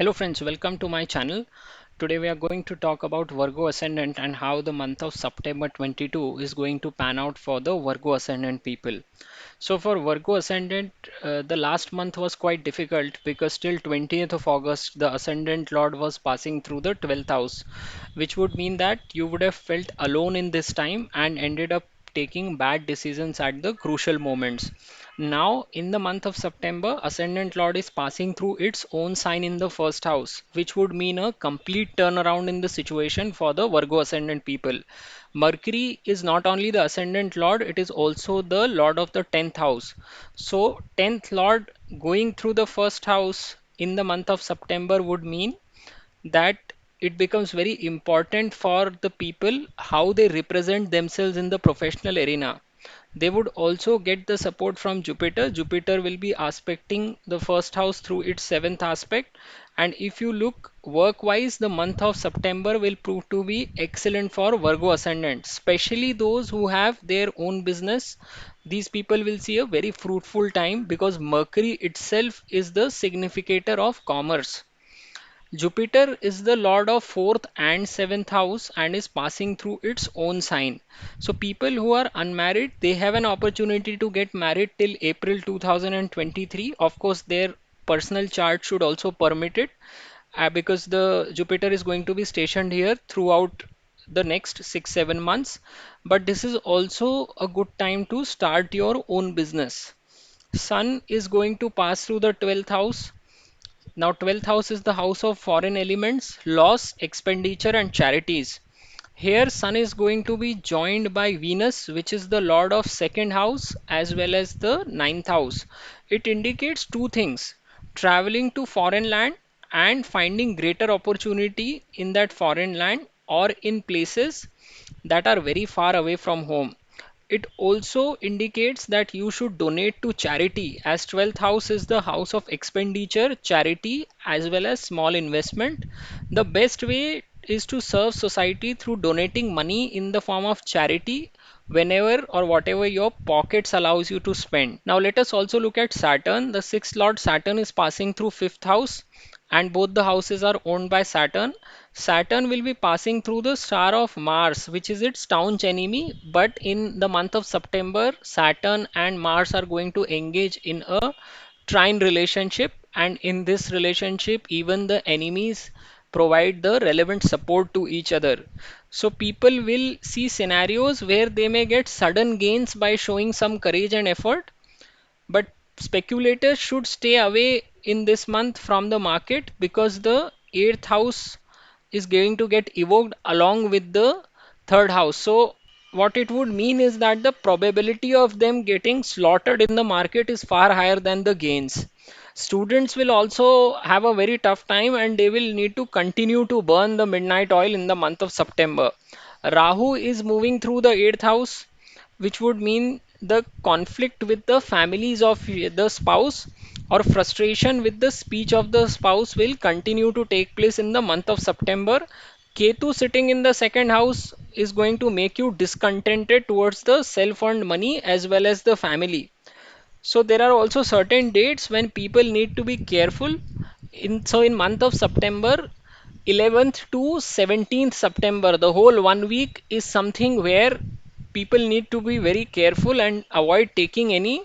Hello friends, welcome to my channel. Today we are going to talk about Virgo Ascendant and how the month of September 22 is going to pan out for the Virgo Ascendant people. So for Virgo Ascendant, the last month was quite difficult because till 20th of August, the Ascendant Lord was passing through the 12th house, which would mean that you would have felt alone in this time and ended up taking bad decisions at the crucial moments. Now, in the month of September, Ascendant Lord is passing through its own sign in the first house, which would mean a complete turnaround in the situation for the Virgo Ascendant people. Mercury is not only the Ascendant Lord, it is also the Lord of the 10th house. So, 10th Lord going through the first house in the month of September would mean that it becomes very important for the people how they represent themselves in the professional arena. They would also get the support from Jupiter. Jupiter will be aspecting the first house through its seventh aspect. And if you look work wise, the month of September will prove to be excellent for Virgo ascendant, especially those who have their own business. These people will see a very fruitful time because Mercury itself is the significator of commerce. Jupiter is the lord of fourth and seventh house and is passing through its own sign. So people who are unmarried, they have an opportunity to get married till April 2023. Of course, their personal chart should also permit it because the Jupiter is going to be stationed here throughout the next 6 7 months. But this is also a good time to start your own business. Sun is going to pass through the 12th house. Now, 12th house is the house of foreign elements, loss, expenditure, and charities. Here, Sun is going to be joined by Venus, which is the lord of second house as well as the ninth house. It indicates two things: traveling to foreign land and finding greater opportunity in that foreign land or in places that are very far away from home. It also indicates that you should donate to charity, as 12th house is the house of expenditure, charity, as well as small investment. The best way is to serve society through donating money in the form of charity whenever or whatever your pockets allows you to spend. Now let us also look at Saturn. The sixth lord Saturn is passing through fifth house and both the houses are owned by Saturn. Saturn will be passing through the star of Mars, which is its staunch enemy. But in the month of September, Saturn and Mars are going to engage in a trine relationship, and in this relationship, even the enemies provide the relevant support to each other. So people will see scenarios where they may get sudden gains by showing some courage and effort, but speculators should stay away in this month from the market because the eighth house is going to get evoked along with the third house. So, what it would mean is that the probability of them getting slaughtered in the market is far higher than the gains. Students will also have a very tough time and they will need to continue to burn the midnight oil in the month of September. Rahu is moving through the eighth house, which would mean the conflict with the families of the spouse or frustration with the speech of the spouse will continue to take place in the month of September. Ketu sitting in the second house is going to make you discontented towards the self-earned money as well as the family. So there are also certain dates when people need to be careful. In month of September, 11th to 17th September, the whole 1 week is something where people need to be very careful and avoid taking any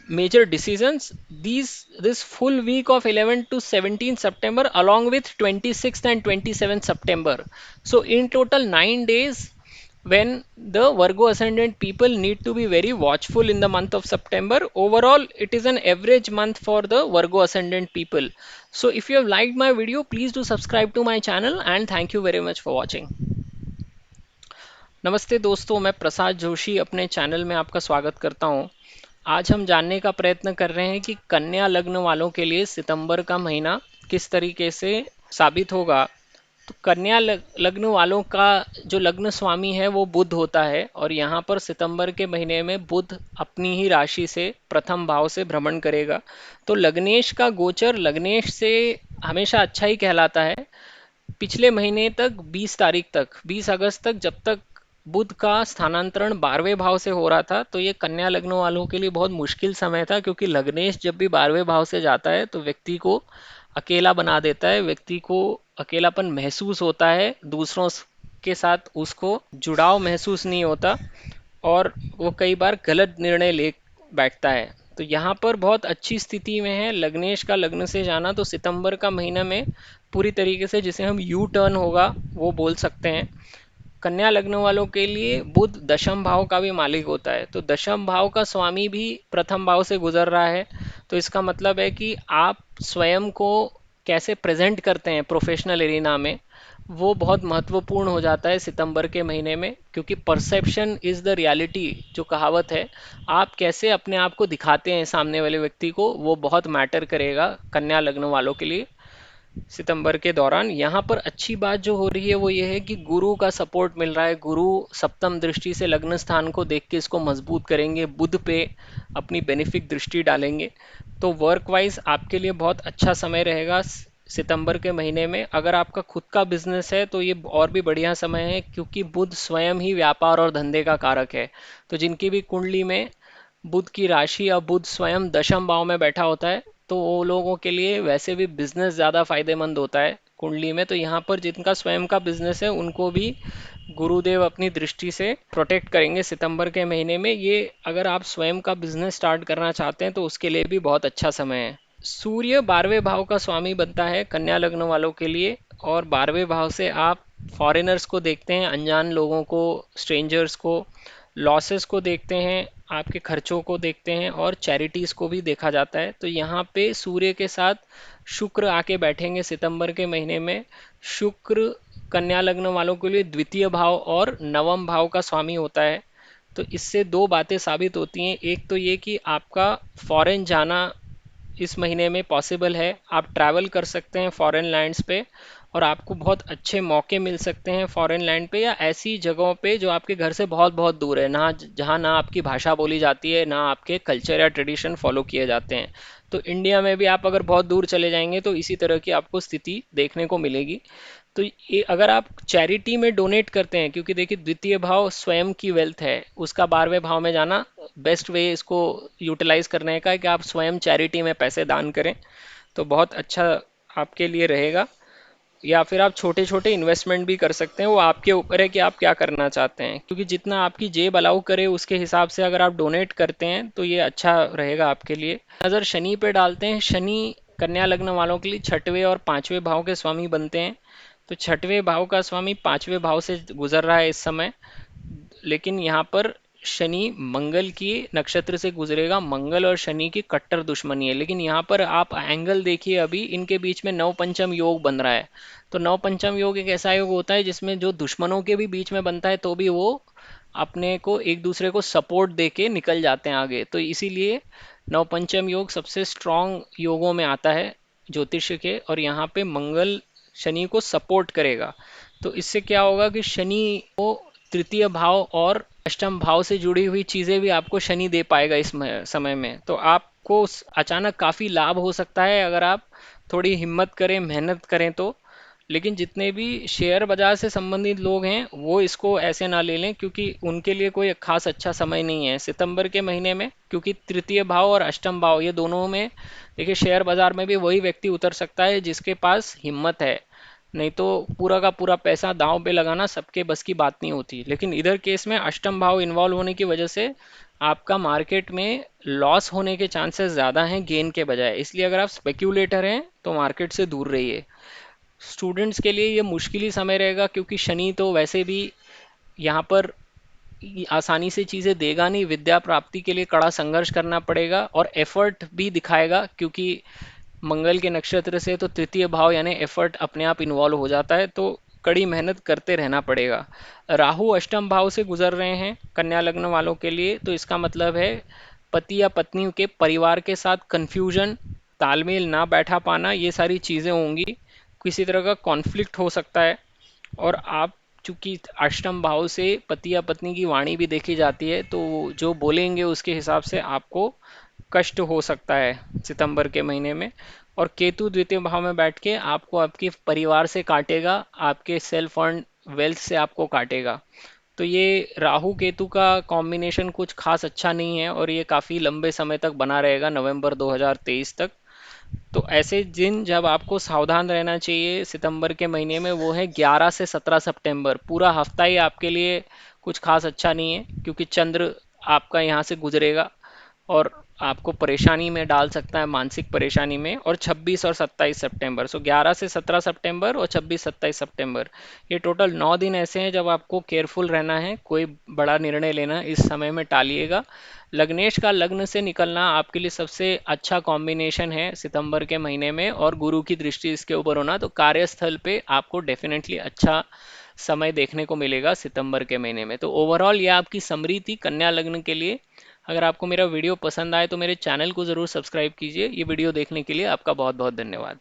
major decisions. This full week of 11th to 17th September, along with 26th and 27th September. So in total 9 days when the Virgo ascendant people need to be very watchful in the month of September. Overall, it is an average month for the Virgo ascendant people. So if you have liked my video, please do subscribe to my channel and thank you very much for watching. नमस्ते दोस्तों, मैं प्रसाद जोशी अपने channel में आपका स्वागत करता हूं। आज हम जानने का प्रयत्न कर रहे हैं कि कन्या लग्न वालों के लिए सितंबर का महीना किस तरीके से साबित होगा। तो कन्या लग्न वालों का जो लग्न स्वामी है वो बुध होता है और यहाँ पर सितंबर के महीने में बुध अपनी ही राशि से प्रथम भाव से भ्रमण करेगा। तो लग्नेश का गोचर लग्नेश से हमेशा अच्छा ही कहलाता है। पिछले महीने तक 20 तारीख तक 20 अगस्त तक जब तक बुध का स्थानांतरण 12वें भाव से हो रहा था तो ये कन्या लग्न वालों के लिए बहुत मुश्किल समय था, क्योंकि लग्नेश जब भी 12वें भाव से जाता है तो व्यक्ति को अकेला बना देता है, व्यक्ति को अकेलापन महसूस होता है, दूसरों के साथ उसको जुड़ाव महसूस नहीं होता, और वो कई बार गलत निर्णय ले बैठता है। तो यहाँ पर बहुत अच्छी स्थिति में है लग्नेश का लग्न से जाना, तो सितंबर का महीना में पूरी तरीके से जिसे हम यू टर्न होगा वो बोल सकते हैं। कन्या लग्न वालों के लिए बुध दशम भाव का भी मालिक होता है, तो दशम भाव का स्वामी भी प्रथम भाव से गुजर रहा है। तो इसका मतलब है कि आप स्वयं को कैसे प्रेजेंट करते हैं प्रोफेशनल एरिना में, वो बहुत महत्वपूर्ण हो जाता है सितंबर के महीने में, क्योंकि परसेप्शन इज द रियलिटी जो कहावत है, आप कैसे अपने आप को दिखाते हैं सामने वाले व्यक्ति को, वो बहुत मैटर करेगा कन्या लग्न वालों के लिए सितंबर के दौरान। यहाँ पर अच्छी बात जो हो रही है वो ये है कि गुरु का सपोर्ट मिल रहा है, गुरु सप्तम दृष्टि से लग्न स्थान को देख के इसको मजबूत करेंगे, बुध पे अपनी बेनिफिक दृष्टि डालेंगे। तो वर्क वाइज आपके लिए बहुत अच्छा समय रहेगा सितंबर के महीने में। अगर आपका खुद का बिजनेस है तो ये और भी बढ़िया समय है, क्योंकि बुध स्वयं ही व्यापार और धंधे का कारक है। तो जिनकी भी कुंडली में बुध की राशि या बुध स्वयं दशम भाव में बैठा होता है, तो वो लोगों के लिए वैसे भी बिजनेस ज़्यादा फायदेमंद होता है कुंडली में। तो यहाँ पर जिनका स्वयं का बिजनेस है उनको भी गुरुदेव अपनी दृष्टि से प्रोटेक्ट करेंगे सितंबर के महीने में। ये अगर आप स्वयं का बिजनेस स्टार्ट करना चाहते हैं तो उसके लिए भी बहुत अच्छा समय है। सूर्य 12वें भाव का स्वामी बनता है कन्या लग्न वालों के लिए, और 12वें भाव से आप फॉरेनर्स को देखते हैं, अनजान लोगों को, स्ट्रेंजर्स को, लॉसेस को देखते हैं, आपके खर्चों को देखते हैं, और चैरिटीज़ को भी देखा जाता है। तो यहाँ पे सूर्य के साथ शुक्र आके बैठेंगे सितंबर के महीने में। शुक्र कन्या लग्न वालों के लिए द्वितीय भाव और नवम भाव का स्वामी होता है। तो इससे दो बातें साबित होती हैं, एक तो ये कि आपका फॉरेन जाना इस महीने में पॉसिबल है, आप ट्रैवल कर सकते हैं फॉरेन लैंड्स पे, और आपको बहुत अच्छे मौके मिल सकते हैं फॉरेन लैंड पे या ऐसी जगहों पे जो आपके घर से बहुत बहुत दूर है, ना जहाँ ना आपकी भाषा बोली जाती है, ना आपके कल्चर या ट्रेडिशन फॉलो किए जाते हैं। तो इंडिया में भी आप अगर बहुत दूर चले जाएंगे तो इसी तरह की आपको स्थिति देखने को मिलेगी। तो ये अगर आप चैरिटी में डोनेट करते हैं, क्योंकि देखिए द्वितीय भाव स्वयं की वेल्थ है, उसका 12वें भाव में जाना बेस्ट वे इसको यूटिलाइज करने का है कि आप स्वयं चैरिटी में पैसे दान करें, तो बहुत अच्छा आपके लिए रहेगा। या फिर आप छोटे छोटे इन्वेस्टमेंट भी कर सकते हैं, वो आपके ऊपर है कि आप क्या करना चाहते हैं, क्योंकि जितना आपकी जेब अलाउ करे उसके हिसाब से अगर आप डोनेट करते हैं तो ये अच्छा रहेगा आपके लिए। नज़र शनि पे डालते हैं, शनि कन्या लग्न वालों के लिए छठवें और पांचवें भाव के स्वामी बनते हैं। तो छठवें भाव का स्वामी पांचवें भाव से गुजर रहा है इस समय, लेकिन यहाँ पर शनि मंगल की नक्षत्र से गुजरेगा, मंगल और शनि की कट्टर दुश्मनी है। लेकिन यहाँ पर आप एंगल देखिए, अभी इनके बीच में नव पंचम योग बन रहा है। तो नव पंचम योग एक ऐसा योग होता है जिसमें जो दुश्मनों के भी बीच में बनता है तो भी वो अपने को एक दूसरे को सपोर्ट दे के निकल जाते हैं आगे। तो इसीलिए नव पंचम योग सबसे स्ट्रांग योगों में आता है ज्योतिष के, और यहाँ पे मंगल शनि को सपोर्ट करेगा। तो इससे क्या होगा कि शनि को तृतीय भाव और अष्टम भाव से जुड़ी हुई चीजें भी आपको शनि दे पाएगा इस समय में। तो आपको अचानक काफी लाभ हो सकता है अगर आप थोड़ी हिम्मत करें, मेहनत करें तो। लेकिन जितने भी शेयर बाजार से संबंधित लोग हैं वो इसको ऐसे ना ले लें, क्योंकि उनके लिए कोई खास अच्छा समय नहीं है सितंबर के महीने में, क्योंकि तृतीय भाव और अष्टम भाव ये दोनों में देखिए शेयर बाजार में भी वही व्यक्ति उतर सकता है जिसके पास हिम्मत है, नहीं तो पूरा का पूरा पैसा दांव पे लगाना सबके बस की बात नहीं होती। लेकिन इधर केस में अष्टम भाव इन्वॉल्व होने की वजह से आपका मार्केट में लॉस होने के चांसेस ज़्यादा हैं गेन के बजाय, इसलिए अगर आप स्पेक्यूलेटर हैं तो मार्केट से दूर रहिए। स्टूडेंट्स के लिए ये मुश्किल ही समय रहेगा, क्योंकि शनि तो वैसे भी यहाँ पर आसानी से चीज़ें देगा नहीं, विद्या प्राप्ति के लिए कड़ा संघर्ष करना पड़ेगा और एफर्ट भी दिखाएगा, क्योंकि मंगल के नक्षत्र से तो तृतीय भाव यानी एफर्ट अपने आप इन्वॉल्व हो जाता है, तो कड़ी मेहनत करते रहना पड़ेगा। राहु अष्टम भाव से गुजर रहे हैं कन्या लग्न वालों के लिए, तो इसका मतलब है पति या पत्नी के परिवार के साथ कंफ्यूजन, तालमेल ना बैठा पाना, ये सारी चीज़ें होंगी, किसी तरह का कॉन्फ्लिक्ट हो सकता है। और आप चूंकि अष्टम भाव से पति या पत्नी की वाणी भी देखी जाती है, तो जो बोलेंगे उसके हिसाब से आपको कष्ट हो सकता है सितंबर के महीने में। और केतु द्वितीय भाव में बैठ के आपको आपके परिवार से काटेगा, आपके सेल्फ अर्न वेल्थ से आपको काटेगा। तो ये राहु केतु का कॉम्बिनेशन कुछ खास अच्छा नहीं है, और ये काफ़ी लंबे समय तक बना रहेगा, नवंबर 2023 तक। तो ऐसे दिन जब आपको सावधान रहना चाहिए सितंबर के महीने में, वो है 11 से 17 सितंबर। पूरा हफ्ता ही आपके लिए कुछ खास अच्छा नहीं है, क्योंकि चंद्र आपका यहाँ से गुजरेगा और आपको परेशानी में डाल सकता है, मानसिक परेशानी में। और 26 और 27 सितंबर, सो 11 से 17 सितंबर और 26-27 सितंबर, ये टोटल 9 दिन ऐसे हैं जब आपको केयरफुल रहना है। कोई बड़ा निर्णय लेना इस समय में टालिएगा। लग्नेश का लग्न से निकलना आपके लिए सबसे अच्छा कॉम्बिनेशन है सितंबर के महीने में, और गुरु की दृष्टि इसके ऊपर होना, तो कार्यस्थल पे आपको डेफिनेटली अच्छा समय देखने को मिलेगा सितंबर के महीने में। तो ओवरऑल ये आपकी समरी थी कन्या लग्न के लिए। अगर आपको मेरा वीडियो पसंद आए तो मेरे चैनल को ज़रूर सब्सक्राइब कीजिए। ये वीडियो देखने के लिए आपका बहुत बहुत धन्यवाद।